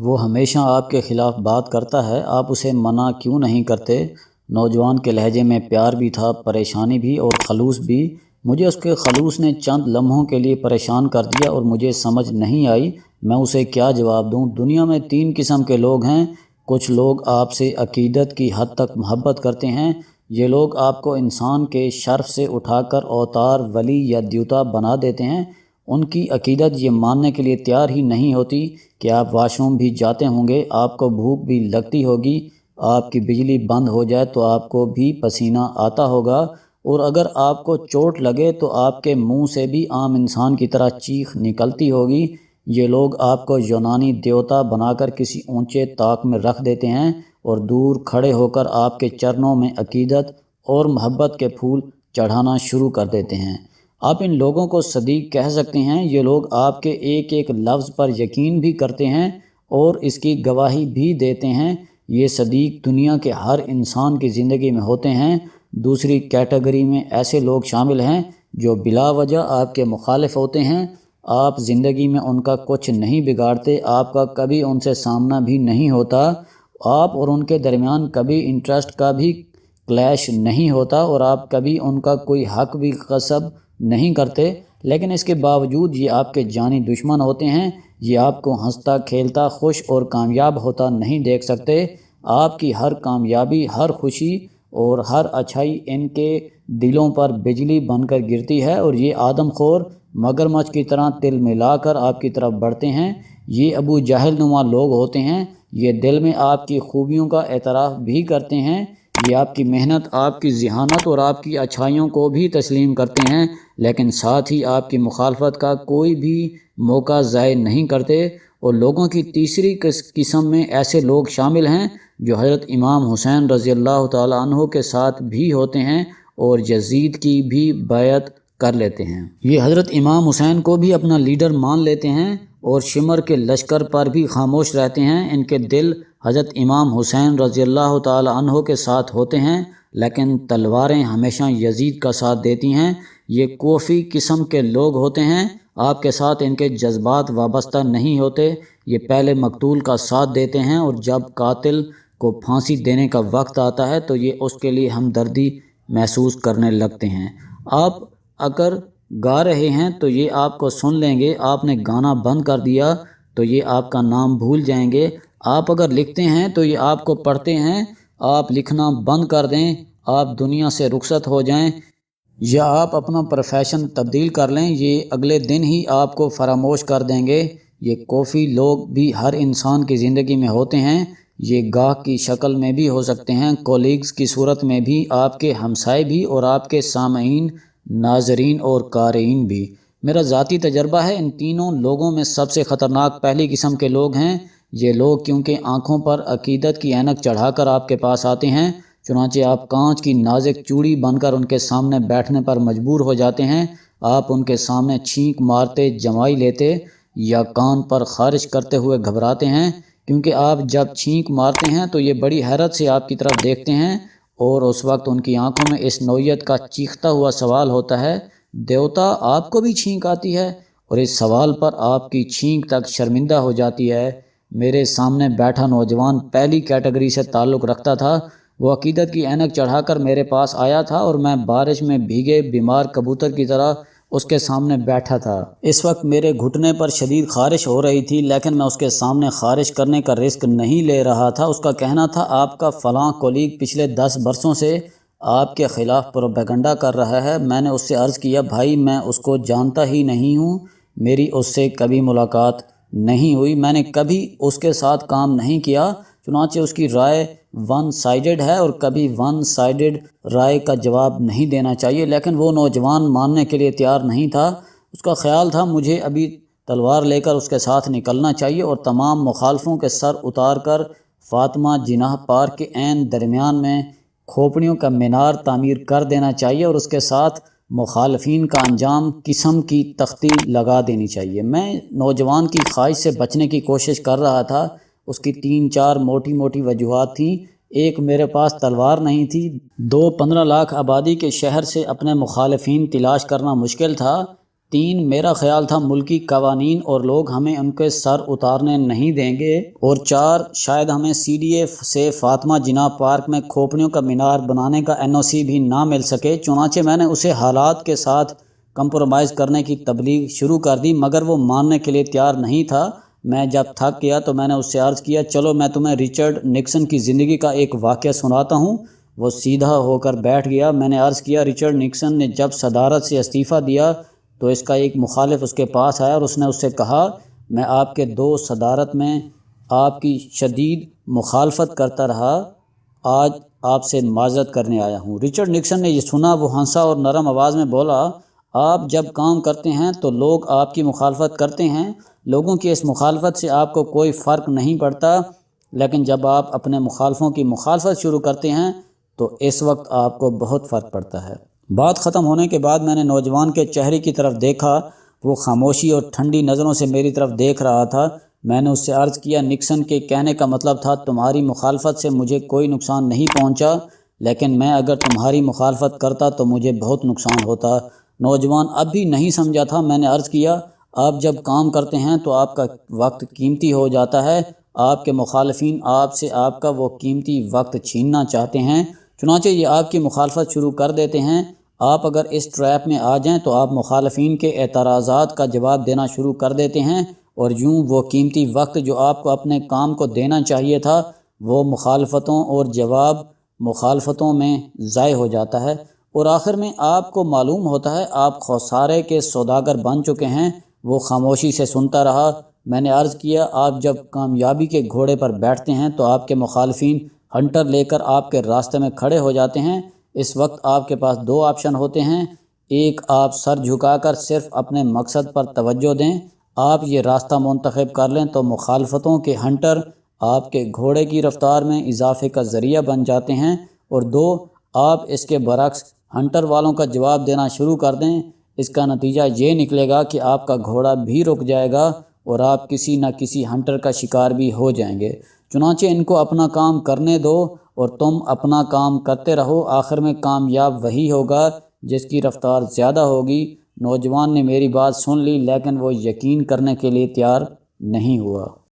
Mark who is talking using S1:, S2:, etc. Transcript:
S1: وہ ہمیشہ آپ کے خلاف بات کرتا ہے، آپ اسے منع کیوں نہیں کرتے؟ نوجوان کے لہجے میں پیار بھی تھا، پریشانی بھی اور خلوص بھی۔ مجھے اس کے خلوص نے چند لمحوں کے لیے پریشان کر دیا اور مجھے سمجھ نہیں آئی میں اسے کیا جواب دوں۔ دنیا میں تین قسم کے لوگ ہیں۔ کچھ لوگ آپ سے عقیدت کی حد تک محبت کرتے ہیں۔ یہ لوگ آپ کو انسان کے شرف سے اٹھا کر اوتار، ولی یا دیوتا بنا دیتے ہیں۔ ان کی عقیدت یہ ماننے کے لیے تیار ہی نہیں ہوتی کہ آپ واش روم بھی جاتے ہوں گے، آپ کو بھوک بھی لگتی ہوگی، آپ کی بجلی بند ہو جائے تو آپ کو بھی پسینہ آتا ہوگا، اور اگر آپ کو چوٹ لگے تو آپ کے منہ سے بھی عام انسان کی طرح چیخ نکلتی ہوگی۔ یہ لوگ آپ کو یونانی دیوتا بنا کر کسی اونچے طاق میں رکھ دیتے ہیں اور دور کھڑے ہو کر آپ کے چرنوں میں عقیدت اور محبت کے پھول چڑھانا شروع کر دیتے ہیں۔ آپ ان لوگوں کو صدیق کہہ سکتے ہیں۔ یہ لوگ آپ کے ایک ایک لفظ پر یقین بھی کرتے ہیں اور اس کی گواہی بھی دیتے ہیں۔ یہ صدیق دنیا کے ہر انسان کی زندگی میں ہوتے ہیں۔ دوسری کیٹیگری میں ایسے لوگ شامل ہیں جو بلا وجہ آپ کے مخالف ہوتے ہیں۔ آپ زندگی میں ان کا کچھ نہیں بگاڑتے، آپ کا کبھی ان سے سامنا بھی نہیں ہوتا، آپ اور ان کے درمیان کبھی انٹرسٹ کا بھی کلیش نہیں ہوتا اور آپ کبھی ان کا کوئی حق بھی غصب نہیں کرتے، لیکن اس کے باوجود یہ آپ کے جانی دشمن ہوتے ہیں۔ یہ آپ کو ہنستا کھیلتا، خوش اور کامیاب ہوتا نہیں دیکھ سکتے۔ آپ کی ہر کامیابی، ہر خوشی اور ہر اچھائی ان کے دلوں پر بجلی بن کر گرتی ہے اور یہ آدم خور مگرمچھ کی طرح تل ملا کر آپ کی طرف بڑھتے ہیں۔ یہ ابو جہل نما لوگ ہوتے ہیں۔ یہ دل میں آپ کی خوبیوں کا اعتراف بھی کرتے ہیں، یہ آپ کی محنت، آپ کی ذہانت اور آپ کی اچھائیوں کو بھی تسلیم کرتے ہیں، لیکن ساتھ ہی آپ کی مخالفت کا کوئی بھی موقع ضائع نہیں کرتے۔ اور لوگوں کی تیسری قسم میں ایسے لوگ شامل ہیں جو حضرت امام حسین رضی اللہ تعالیٰ عنہ کے ساتھ بھی ہوتے ہیں اور یزید کی بھی بیعت کر لیتے ہیں۔ یہ حضرت امام حسین کو بھی اپنا لیڈر مان لیتے ہیں اور شمر کے لشکر پر بھی خاموش رہتے ہیں۔ ان کے دل حضرت امام حسین رضی اللہ تعالیٰ عنہ کے ساتھ ہوتے ہیں، لیکن تلواریں ہمیشہ یزید کا ساتھ دیتی ہیں۔ یہ کوفی قسم کے لوگ ہوتے ہیں۔ آپ کے ساتھ ان کے جذبات وابستہ نہیں ہوتے، یہ پہلے مقتول کا ساتھ دیتے ہیں اور جب قاتل کو پھانسی دینے کا وقت آتا ہے تو یہ اس کے لیے ہمدردی محسوس کرنے لگتے ہیں۔ آپ اگر گا رہے ہیں تو یہ آپ کو سن لیں گے، آپ نے گانا بند کر دیا تو یہ آپ کا نام بھول جائیں گے، آپ اگر لکھتے ہیں تو یہ آپ کو پڑھتے ہیں، آپ لکھنا بند کر دیں، آپ دنیا سے رخصت ہو جائیں یا آپ اپنا پروفیشن تبدیل کر لیں، یہ اگلے دن ہی آپ کو فراموش کر دیں گے۔ یہ کوفی لوگ بھی ہر انسان کی زندگی میں ہوتے ہیں، یہ گاہک کی شکل میں بھی ہو سکتے ہیں، کولیگز کی صورت میں بھی، آپ کے ہمسائے بھی اور آپ کے سامعین، ناظرین اور قارئین بھی۔ میرا ذاتی تجربہ ہے ان تینوں لوگوں میں سب سے خطرناک پہلی قسم کے لوگ ہیں۔ یہ لوگ کیونکہ آنکھوں پر عقیدت کی اینک چڑھا کر آپ کے پاس آتے ہیں، چنانچہ آپ کانچ کی نازک چوڑی بن کر ان کے سامنے بیٹھنے پر مجبور ہو جاتے ہیں۔ آپ ان کے سامنے چھینک مارتے، جمائی لیتے یا کان پر خارش کرتے ہوئے گھبراتے ہیں، کیونکہ آپ جب چھینک مارتے ہیں تو یہ بڑی حیرت سے آپ کی طرف دیکھتے ہیں اور اس وقت ان کی آنکھوں میں اس نوعیت کا چیختا ہوا سوال ہوتا ہے، دیوتا آپ کو بھی چھینک آتی ہے؟ اور اس سوال پر آپ کی چھینک تک شرمندہ ہو جاتی ہے۔ میرے سامنے بیٹھا نوجوان پہلی کیٹیگری سے تعلق رکھتا تھا۔ وہ عقیدت کی اینک چڑھا کر میرے پاس آیا تھا اور میں بارش میں بھیگے بیمار کبوتر کی طرح اس کے سامنے بیٹھا تھا۔ اس وقت میرے گھٹنے پر شدید خارش ہو رہی تھی، لیکن میں اس کے سامنے خارش کرنے کا رسک نہیں لے رہا تھا۔ اس کا کہنا تھا آپ کا فلاں کولیگ پچھلے 10 برسوں سے آپ کے خلاف پروپیگنڈا کر رہا ہے۔ میں نے اس سے عرض کیا، بھائی میں اس کو جانتا ہی نہیں ہوں، میری اس سے کبھی ملاقات نہیں ہوئی، میں نے کبھی اس کے ساتھ کام نہیں کیا، چنانچہ اس کی رائے ون سائیڈڈ ہے اور کبھی ون سائیڈڈ رائے کا جواب نہیں دینا چاہیے۔ لیکن وہ نوجوان ماننے کے لیے تیار نہیں تھا۔ اس کا خیال تھا مجھے ابھی تلوار لے کر اس کے ساتھ نکلنا چاہیے اور تمام مخالفوں کے سر اتار کر فاطمہ جناح پارک کے عین درمیان میں کھوپڑیوں کا مینار تعمیر کر دینا چاہیے اور اس کے ساتھ مخالفین کا انجام قسم کی تختی لگا دینی چاہیے۔ میں نوجوان کی خواہش سے بچنے کی کوشش کر رہا تھا۔ اس کی 3-4 موٹی موٹی وجوہات تھیں۔ ایک، میرے پاس تلوار نہیں تھی۔ 2، 15 لاکھ آبادی کے شہر سے اپنے مخالفین تلاش کرنا مشکل تھا۔ 3 میرا خیال تھا ملکی قوانین اور لوگ ہمیں ان کے سر اتارنے نہیں دیں گے، اور 4 شاید ہمیں CDA سے فاطمہ جناح پارک میں کھوپڑیوں کا مینار بنانے کا NOC بھی نہ مل سکے۔ چنانچہ میں نے اسے حالات کے ساتھ کمپرومائز کرنے کی تبلیغ شروع کر دی، مگر وہ ماننے کے لیے تیار نہیں تھا۔ میں جب تھک گیا تو میں نے اس سے عرض کیا، چلو میں تمہیں رچرڈ نکسن کی زندگی کا ایک واقعہ سناتا ہوں۔ وہ سیدھا ہو کر بیٹھ گیا۔ میں نے عرض کیا، رچرڈ نکسن نے جب صدارت سے استعفیٰ دیا تو اس کا ایک مخالف اس کے پاس آیا اور اس نے اس سے کہا، میں آپ کے 2 صدارت میں آپ کی شدید مخالفت کرتا رہا، آج آپ سے معذرت کرنے آیا ہوں۔ رچرڈ نکسن نے یہ سنا، وہ ہنسا اور نرم آواز میں بولا، آپ جب کام کرتے ہیں تو لوگ آپ کی مخالفت کرتے ہیں، لوگوں کی اس مخالفت سے آپ کو کوئی فرق نہیں پڑتا، لیکن جب آپ اپنے مخالفوں کی مخالفت شروع کرتے ہیں تو اس وقت آپ کو بہت فرق پڑتا ہے۔ بات ختم ہونے کے بعد میں نے نوجوان کے چہرے کی طرف دیکھا، وہ خاموشی اور ٹھنڈی نظروں سے میری طرف دیکھ رہا تھا۔ میں نے اس سے عرض کیا، نکسن کے کہنے کا مطلب تھا تمہاری مخالفت سے مجھے کوئی نقصان نہیں پہنچا، لیکن میں اگر تمہاری مخالفت کرتا تو مجھے بہت نقصان ہوتا۔ نوجوان اب بھی نہیں سمجھا تھا۔ میں نے عرض کیا، آپ جب کام کرتے ہیں تو آپ کا وقت قیمتی ہو جاتا ہے، آپ کے مخالفین آپ سے آپ کا وہ قیمتی وقت چھیننا چاہتے ہیں، چنانچہ یہ آپ کی مخالفت شروع کر دیتے ہیں۔ آپ اگر اس ٹریپ میں آ جائیں تو آپ مخالفین کے اعتراضات کا جواب دینا شروع کر دیتے ہیں، اور یوں وہ قیمتی وقت جو آپ کو اپنے کام کو دینا چاہیے تھا وہ مخالفتوں اور جواب مخالفتوں میں ضائع ہو جاتا ہے، اور آخر میں آپ کو معلوم ہوتا ہے آپ خسارے کے سوداگر بن چکے ہیں۔ وہ خاموشی سے سنتا رہا۔ میں نے عرض کیا، آپ جب کامیابی کے گھوڑے پر بیٹھتے ہیں تو آپ کے مخالفین ہنٹر لے کر آپ کے راستے میں کھڑے ہو جاتے ہیں۔ اس وقت آپ کے پاس 2 آپشن ہوتے ہیں، ایک آپ سر جھکا کر صرف اپنے مقصد پر توجہ دیں، آپ یہ راستہ منتخب کر لیں تو مخالفتوں کے ہنٹر آپ کے گھوڑے کی رفتار میں اضافے کا ذریعہ بن جاتے ہیں، اور 2 آپ اس کے برعکس ہنٹر والوں کا جواب دینا شروع کر دیں۔ اس کا نتیجہ یہ نکلے گا کہ آپ کا گھوڑا بھی رک جائے گا اور آپ کسی نہ کسی ہنٹر کا شکار بھی ہو جائیں گے۔ چنانچہ ان کو اپنا کام کرنے دو اور تم اپنا کام کرتے رہو، آخر میں کامیاب وہی ہوگا جس کی رفتار زیادہ ہوگی۔ نوجوان نے میری بات سن لی، لیکن وہ یقین کرنے کے لیے تیار نہیں ہوا۔